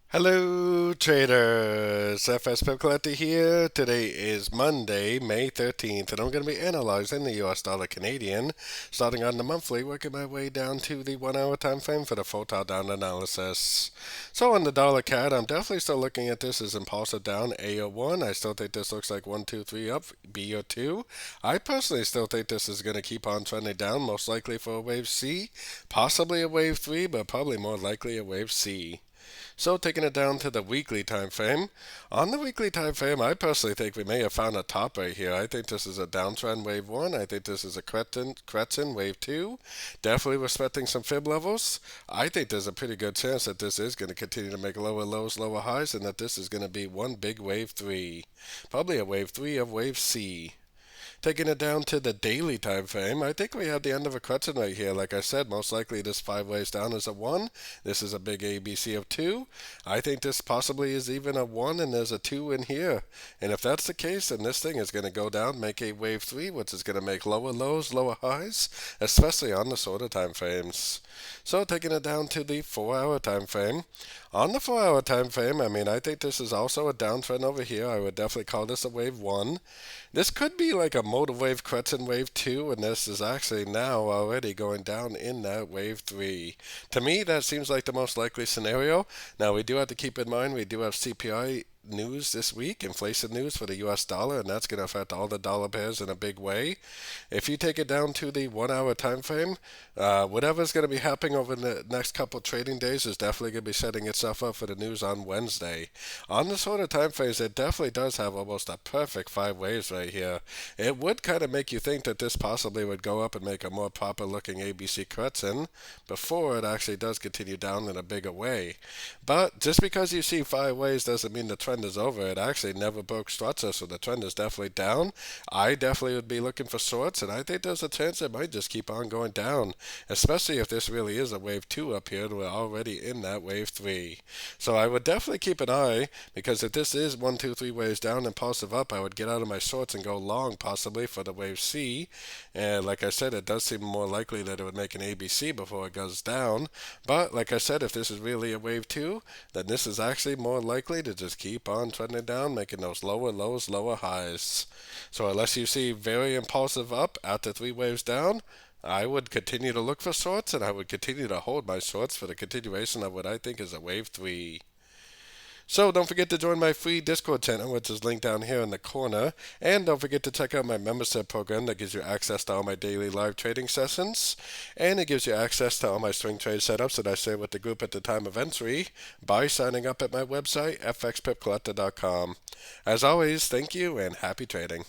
Hello traders, FX Pip Collector here. Today is Monday, May 13th, and I'm going to be analyzing the US dollar Canadian, starting on the monthly, working my way down to the 1 hour time frame for the full down analysis. So on the dollar CAD, I'm definitely still looking at this as impulsive down A01. I still think this looks like 1, 2, 3 up, B02. I personally still think this is going to keep on trending down, most likely for a wave C, possibly a wave 3, but probably more likely a wave C. So taking it down to the weekly time frame. On the weekly time frame, I personally think we may have found a top right here. I think this is a downtrend wave 1. I think this is a Kretzen wave 2. Definitely respecting some fib levels. I think there's a pretty good chance that this is going to continue to make lower lows, lower highs, and that this is going to be one big wave 3. Probably a wave 3 of wave C. Taking it down to the daily time frame, I think we have the end of a Kretzen right here. Like I said, most likely this 5 ways down is a 1. This is a big ABC of 2. I think this possibly is even a 1 and there's a 2 in here. And if that's the case, then this thing is going to go down, make a wave 3, which is going to make lower lows, lower highs, especially on the shorter time frames. So taking it down to the 4 hour time frame. On the 4 hour time frame, I think this is also a downtrend over here. I would definitely call this a wave 1. This could be like a motor wave Kretzen wave 2, and this is actually now already going down in that wave 3. To me, that seems like the most likely scenario. Now, we do have to keep in mind we do have CPI news this week, inflation news for the US dollar, and that's going to affect all the dollar pairs in a big way. If you take it down to the 1 hour time frame, whatever's going to be happening over the next couple trading days is definitely going to be setting itself up for the news on Wednesday. On the shorter time frames, it definitely does have almost a perfect 5 waves right here. It would kind of make you think that this possibly would go up and make a more proper looking ABC Kretzen before it actually does continue down in a bigger way. But just because you see 5 ways doesn't mean the trend is over. It actually never broke structure, so the trend is definitely down. I definitely would be looking for shorts, and I think there's a chance it might just keep on going down, especially if this really is a wave 2 up here, and we're already in that wave 3. So I would definitely keep an eye, because if this is 1, 2, 3 waves down and impulsive up, I would get out of my shorts and go long possibly for the wave C. And like I said, it does seem more likely that it would make an ABC before it goes down. But like I said, if this is really a wave 2, then this is actually more likely to just keep on trending down, making those lower lows, lower highs. So unless you see very impulsive up after 3 waves down, I would continue to look for shorts, and I would continue to hold my shorts for the continuation of what I think is a wave 3. So don't forget to join my free Discord channel, which is linked down here in the corner. And don't forget to check out my membership program that gives you access to all my daily live trading sessions. And it gives you access to all my swing trade setups that I share with the group at the time of entry by signing up at my website, fxpipcollector.com. As always, thank you and happy trading.